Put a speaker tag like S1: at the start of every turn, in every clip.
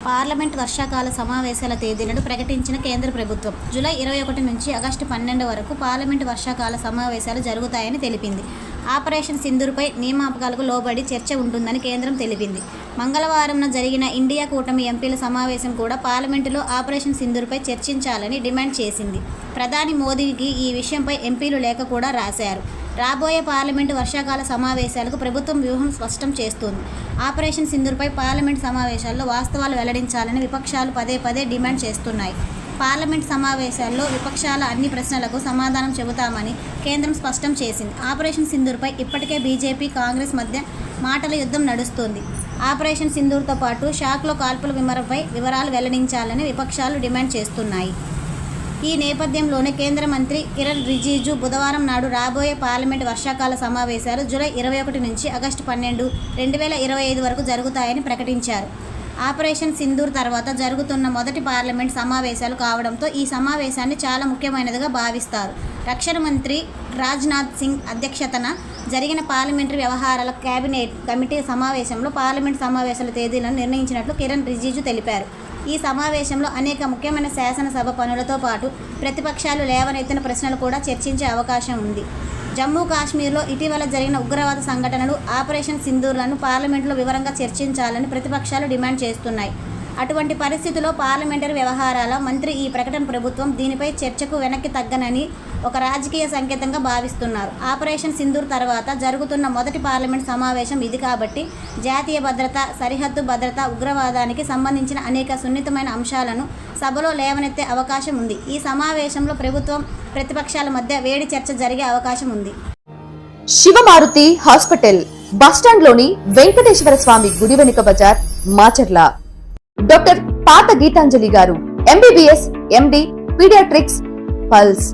S1: Parliament వర్షాకాల సమావేశాల తేదీలను ప్రకటించిన కేంద్ర ప్రభుత్వం జూలై 21 నుంచి ఆగస్టు 12 వరకు పార్లమెంట్ వర్షాకాల సమావేశాలు జరుగుతాయని తెలిపింది. ఆపరేషన్ సింధూర్పై నియామకాలకు లోబడి చర్చ ఉంటుందని కేంద్రం తెలిపింది. మంగళవారం జరిగిన ఇండియా కూటమి ఎంపీల సమావేశం కూడా పార్లమెంటులో ఆపరేషన్ సింధూర్పై చర్చించాలని డిమాండ్ చేసింది. ప్రధాని మోదీకి ఈ విషయంపై ఎంపీలు లేఖ కూడా రాశారు. రాబోయే పార్లమెంటు వర్షాకాల సమావేశాలకు ప్రభుత్వం వ్యూహం స్పష్టం చేస్తోంది. ఆపరేషన్ సింధూర్పై పార్లమెంట్ సమావేశాల్లో వాస్తవాలు వెల్లడించాలని విపక్షాలు పదే డిమాండ్ చేస్తున్నాయి. పార్లమెంట్ సమావేశాల్లో విపక్షాల అన్ని ప్రశ్నలకు సమాధానం చెబుతామని కేంద్రం స్పష్టం చేసింది. ఆపరేషన్ సింధూర్పై ఇప్పటికే బీజేపీ, కాంగ్రెస్ మధ్య మాటల యుద్ధం నడుస్తోంది. ఆపరేషన్ సింధూర్తో పాటు షాక్లో కాల్పుల విమర్శపై వివరాలు వెల్లడించాలని విపక్షాలు డిమాండ్ చేస్తున్నాయి. ఈ నేపథ్యంలోనే కేంద్ర మంత్రి కిరణ్ రిజిజు బుధవారం నాడు రాబోయే పార్లమెంట్ వర్షాకాల సమావేశాలు జూలై 21 నుంచి ఆగస్టు 12, 2025 వరకు జరుగుతాయని ప్రకటించారు. ఆపరేషన్ సింధూర్ తర్వాత జరుగుతున్న మొదటి పార్లమెంట్ సమావేశాలు కావడంతో ఈ సమావేశాన్ని చాలా ముఖ్యమైనదిగా భావిస్తారు. రక్షణ మంత్రి రాజ్నాథ్ సింగ్ అధ్యక్షతన జరిగిన పార్లమెంటరీ వ్యవహారాల కేబినెట్ కమిటీ సమావేశంలో పార్లమెంట్ సమావేశాల తేదీలను నిర్ణయించినట్లు కిరణ్ రిజిజు తెలిపారు. ఈ సమావేశంలో అనేక ముఖ్యమైన శాసనసభ పనులతో పాటు ప్రతిపక్షాలు లేవనెత్తిన ప్రశ్నలు కూడా చర్చించే అవకాశం ఉంది. జమ్మూ కాశ్మీర్లో ఇటీవల జరిగిన ఉగ్రవాద సంఘటనలు, ఆపరేషన్ సింధూర్లను పార్లమెంట్లో వివరంగా చర్చించాలని ప్రతిపక్షాలు డిమాండ్ చేస్తున్నాయి. అటువంటి పరిస్థితుల్లో పార్లమెంటరీ వ్యవహారాల మంత్రి ఈ ప్రకటన ప్రభుత్వం దీనిపై చర్చకు వెనక్కి తగ్గనని ఒక రాజకీయ సంకేతంగా భావిస్తున్నారు. ఆపరేషన్ సింధూర్ తర్వాత జరుగుతున్న మొదటి పార్లమెంట్ సమావేశం ఇది కాబట్టి జాతీయ భద్రత, సరిహద్దు భద్రత, ఉగ్రవాదానికి సంబంధించిన అనేక సున్నితమైన అంశాలను సభలో లేవనెత్తే అవకాశం ఉంది. ఈ సమావేశంలో ప్రభుత్వం, ప్రతిపక్షాల మధ్య వేడి చర్చ జరిగే అవకాశం ఉంది.
S2: శివమారుతి హాస్పిటల్ బస్టాండ్లోని వెంకటేశ్వర స్వామి గుడి వెనుక బజార్, మాచర్ల. డాక్టర్ పాత గీతాంజలి గారు ఎంబీబీఎస్, ఎండి, పీడియాట్రిక్స్, పల్స్,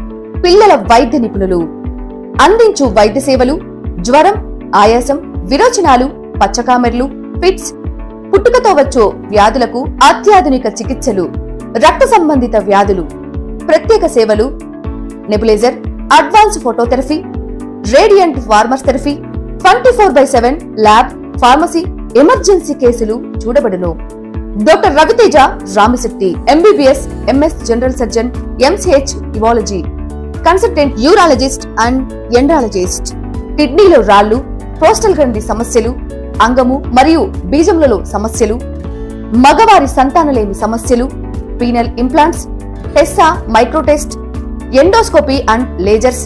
S2: పిల్లల వైద్య నిపుణులు. అందించు వైద్య సేవలు జ్వరం, ఆయాసం, విరోచనాలు, పచ్చకామెర్లు, ఫిట్స్, పుట్టుకతో వచ్చే వ్యాధులకు అత్యాధునిక చికిత్సలు, రక్త సంబంధిత వ్యాధులు, ప్రత్యేక సేవలు, నెబులైజర్, అడ్వాన్స్ ఫోటోథెరపీ, రేడియంట్ ఫార్మస్ థెరపీ, 24/7 ల్యాబ్, ఫార్మసీ, ఎమర్జెన్సీ కేసులు చూడబడును. Doctor Raviteja Ramasetti MBBS, MS general surgeon, MCH ఇవాలజీ, కన్సల్టెంట్ యూరాలజిస్ట్ అండ్ ఎండ్రాలజిస్ట్. కిడ్నీలో రాళ్లు, ప్రోస్టల్ గ్రంథి సమస్యలు, అంగము మరియు బీజములలో సమస్యలు, మగవారి సంతానలేమి సమస్యలు, penal implants, Tessa, మైక్రోటెస్ట్, endoscopy and lasers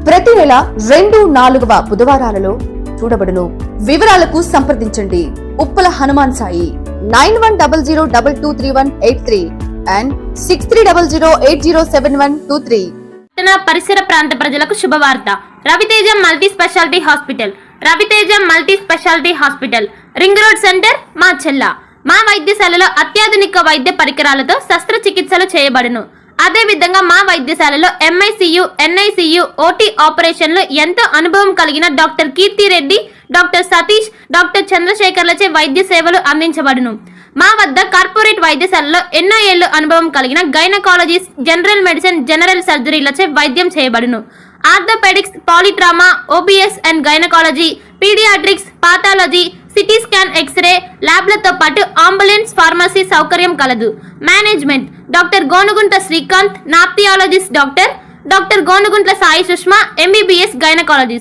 S2: ప్రతి నెల 2-4వ బుధవారాలలో చూడబడును. వివరాలకు సంప్రదించండి. ఉప్పల హనుమాన్ సాయి 9100223183 and 6300807123.
S3: పరిసర ప్రాంత ప్రజలకు శుభవార్త. Raviteja multi speciality hospital. Raviteja multi speciality hospital, ring road centre, Macherla. మా వైద్యశాలలో అత్యాధునిక వైద్య పరికరాలతో శస్త్రచికిత్సలు చేయబడును. అదేవిధంగా మా వైద్యశాలలో ఎంఐసియు, ఎన్ఐసియు, ఓటీ ఆపరేషన్లు ఎంతో అనుభవం కలిగిన డాక్టర్ కీర్తి రెడ్డి, డాక్టర్ సతీష్, డాక్టర్ చంద్రశేఖర్లచే వైద్య సేవలు అందించబడును. మా వద్ద కార్పొరేట్ వైద్యశాలలో ఎన్నో ఏళ్లు అనుభవం కలిగిన గైనకాలజిస్ట్, జనరల్ మెడిసిన్, జనరల్ సర్జరీలచే వైద్యం చేయబడును. Orthopaedics, polytrauma, OBS and gynaecology, paediatrics, pathology, CT scan, x-ray ల్యాబ్లతో పాటు అంబులెన్స్, ఫార్మసీ సౌకర్యం కలదు. మేనేజ్మెంట్ డాక్టర్ గోనుగుంట్ల శ్రీకాంత్, నాప్థియాలజిస్ట్ doctor Gonuguntla Sai Sushma, MBBS gynaecologist.